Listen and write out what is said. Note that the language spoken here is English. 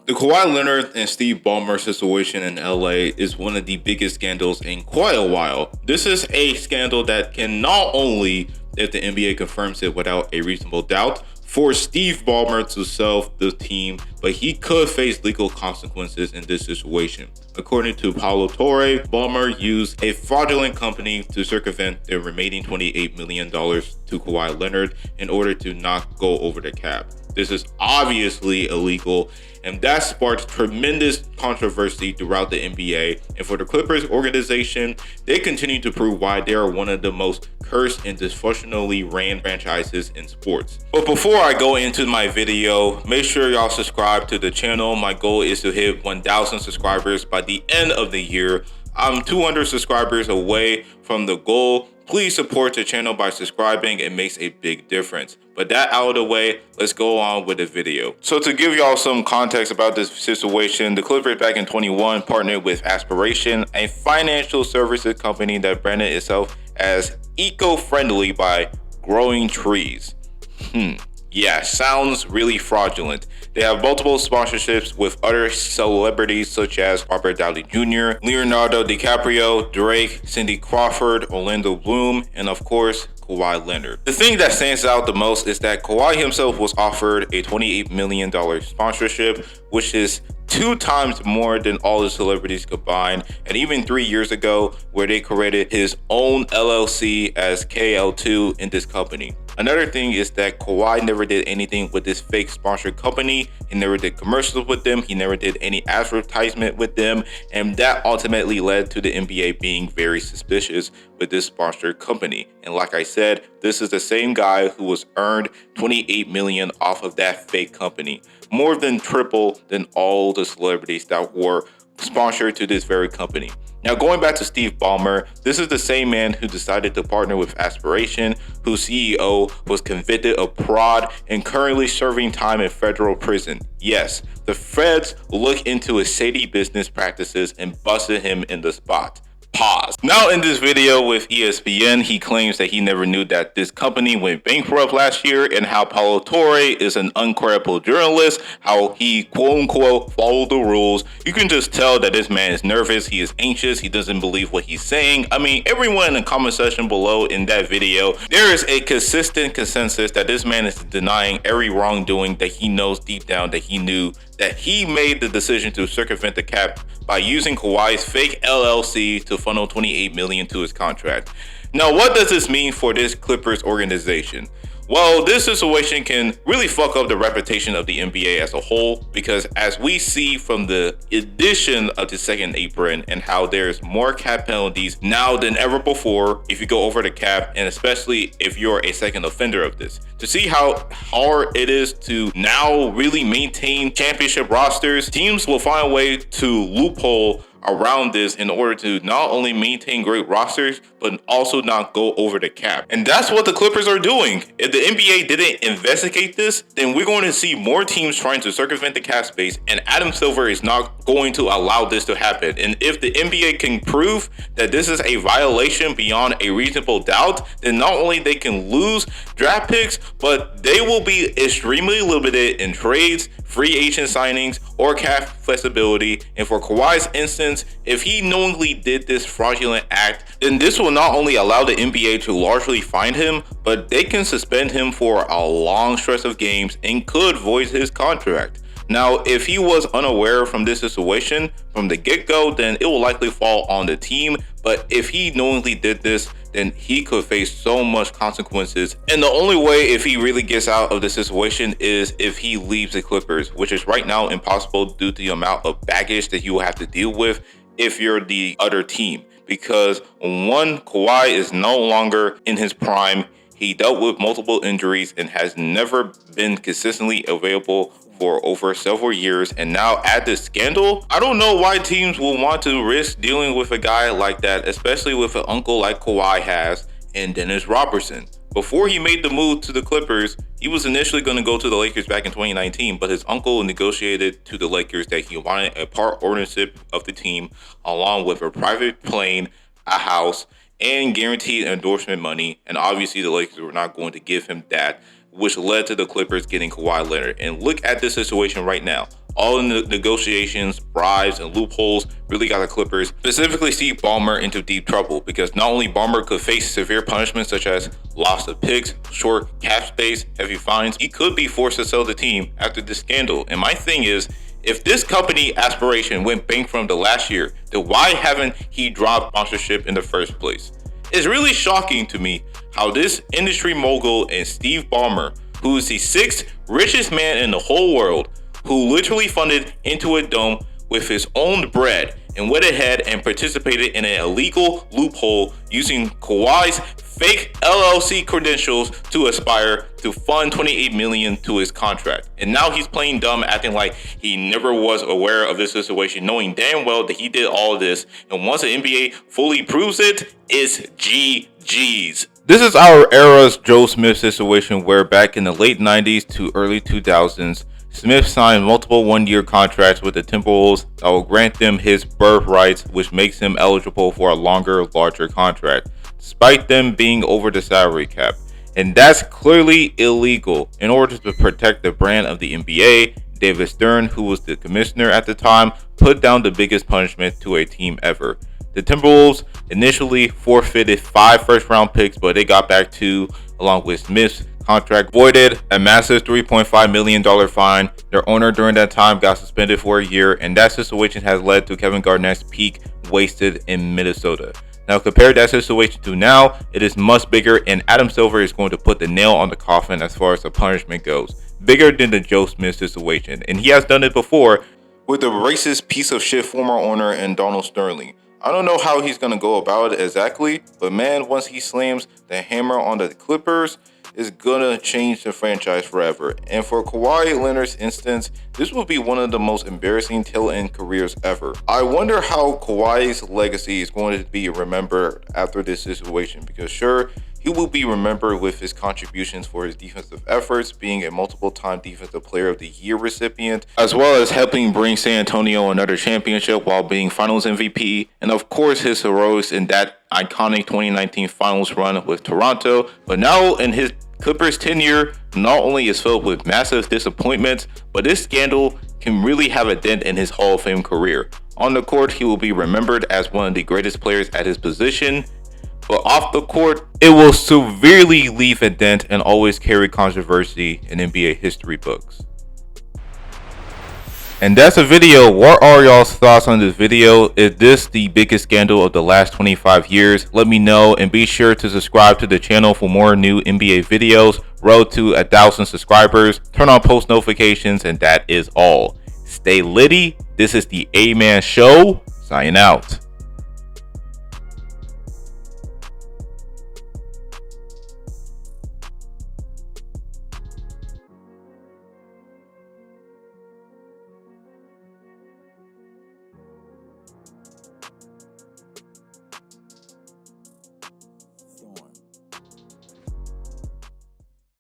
The Kawhi Leonard and Steve Ballmer situation in LA is one of the biggest scandals in quite a while. This is a scandal that can not only, if the NBA confirms it without a reasonable doubt, force Steve Ballmer to sell the team, but he could face legal consequences in this situation. According to Paulo Torre, Ballmer used a fraudulent company to circumvent the remaining $28 million to Kawhi Leonard in order to not go over the cap. This is obviously illegal, and that sparked tremendous controversy throughout the NBA. And for the Clippers organization, they continue to prove why they are one of the most cursed and dysfunctionally ran franchises in sports. But before I go into my video, make sure y'all subscribe to the channel. My goal is to hit 1,000 subscribers by the end of the year. I'm 200 subscribers away from the goal. Please support the channel by subscribing. It makes a big difference. But that out of the way, let's go on with the video. So to give y'all some context about this situation, the Clippers back in 21 partnered with Aspiration, a financial services company that branded itself as eco-friendly by growing trees. Yeah, sounds really fraudulent. They have multiple sponsorships with other celebrities such as Robert Downey Jr., Leonardo DiCaprio, Drake, Cindy Crawford, Orlando Bloom, and of course, Kawhi Leonard. The thing that stands out the most is that Kawhi himself was offered a $28 million sponsorship, which is 2 times more than all the celebrities combined, and even 3 years ago where they created his own LLC as KL2 in this company. Another thing is that Kawhi never did anything with this fake sponsored company. He never did commercials with them. He never did any advertisement with them. And that ultimately led to the NBA being very suspicious with this sponsored company. And like I said, this is the same guy who was earned $28 million off of that fake company. More than triple than all the celebrities that were sponsored to this very company. Now, going back to Steve Ballmer, this is the same man who decided to partner with Aspiration, whose CEO was convicted of fraud and currently serving time in federal prison. Yes, the feds looked into his shady business practices and busted him in the spot. Pause. Now in this video with ESPN, he claims that he never knew that this company went bankrupt last year and how Paulo Torre is an uncredible journalist, how he quote unquote followed the rules. You can just tell that this man is nervous, he is anxious, he doesn't believe what he's saying. I mean, everyone in the comment section below in that video, there is a consistent consensus that this man is denying every wrongdoing that he knows deep down that he knew, that he made the decision to circumvent the cap by using Kawhi's fake LLC to funnel $28 million to his contract. Now, what does this mean for this Clippers organization? Well, this situation can really fuck up the reputation of the NBA as a whole, because as we see from the addition of the second apron and how there's more cap penalties now than ever before if you go over the cap, and especially if you're a second offender of this. To see how hard it is to now really maintain championship rosters, teams will find a way to loophole around this in order to not only maintain great rosters, but also not go over the cap. And that's what the Clippers are doing. If the NBA didn't investigate this, then we're going to see more teams trying to circumvent the cap space, and Adam Silver is not going to allow this to happen. And if the NBA can prove that this is a violation beyond a reasonable doubt, then not only they can lose draft picks, but they will be extremely limited in trades, free agent signings, or cap flexibility. And for Kawhi's instance, if he knowingly did this fraudulent act, then this will not only allow the NBA to largely fine him, but they can suspend him for a long stretch of games and could void his contract. Now, if he was unaware from this situation from the get-go, then it will likely fall on the team. But if he knowingly did this, then he could face so much consequences. And the only way if he really gets out of the situation is if he leaves the Clippers, which is right now impossible due to the amount of baggage that you will have to deal with if you're the other team. Because one, Kawhi is no longer in his prime. He dealt with multiple injuries and has never been consistently available for over several years, and now add this scandal. I don't know why teams will want to risk dealing with a guy like that, especially with an uncle like Kawhi has and Dennis Robertson. Before he made the move to the Clippers, he was initially going to go to the Lakers back in 2019, but his uncle negotiated to the Lakers that he wanted a part ownership of the team, along with a private plane, a house, and guaranteed endorsement money. And obviously the Lakers were not going to give him that, which led to the Clippers getting Kawhi Leonard. And look at this situation right now. All the negotiations, bribes, and loopholes really got the Clippers, specifically Steve Ballmer, into deep trouble because not only Ballmer could face severe punishments such as loss of picks, short cap space, heavy fines, he could be forced to sell the team after this scandal. And my thing is, if this company aspiration went bankrupt the last year, then why haven't he dropped sponsorship in the first place? It's really shocking to me how this industry mogul and Steve Ballmer, who is the 6th richest man in the whole world, who literally funded Into a Dome with his own bread and went ahead and participated in an illegal loophole using Kawhi's fake LLC credentials to aspire to fund $28 million to his contract. And now he's playing dumb, acting like he never was aware of this situation, knowing damn well that he did all this. And once the NBA fully proves it, it's GG's. This is our era's Joe Smith situation, where back in the late 90s to early 2000s, Smith signed multiple one-year contracts with the Timberwolves that will grant them his birthrights, which makes him eligible for a longer, larger contract, despite them being over the salary cap. And that's clearly illegal. In order to protect the brand of the NBA, David Stern, who was the commissioner at the time, put down the biggest punishment to a team ever. The Timberwolves initially forfeited 5 first-round picks, but they got back 2, along with Smith's contract voided, a massive $3.5 million fine. Their owner during that time got suspended for a year, and that situation has led to Kevin Garnett's peak wasted in Minnesota. Now compare that situation to now, it is much bigger, and Adam Silver is going to put the nail on the coffin as far as the punishment goes. Bigger than the Joe Smith situation, and he has done it before with the racist piece of shit former owner and Donald Sterling. I don't know how he's going to go about it exactly, but man, once he slams the hammer on the Clippers, is gonna change the franchise forever. And for Kawhi Leonard's instance, this will be one of the most embarrassing tail-end careers ever. I wonder how Kawhi's legacy is going to be remembered after this situation, because sure, he will be remembered with his contributions for his defensive efforts, being a multiple-time Defensive Player of the Year recipient, as well as helping bring San Antonio another championship while being Finals MVP, and of course his heroics in that iconic 2019 Finals run with Toronto. But now in his Clippers tenure, not only is filled with massive disappointments, but this scandal can really have a dent in his Hall of Fame career. On the court, he will be remembered as one of the greatest players at his position, but off the court, it will severely leave a dent and always carry controversy in NBA history books. And that's a video. What are y'all's thoughts on this video? Is this the biggest scandal of the last 25 years? Let me know, and be sure to subscribe to the channel for more new NBA videos. Road to 1,000 subscribers. Turn on post notifications, and that is all. Stay litty. This is the A-Man Show. Signing out.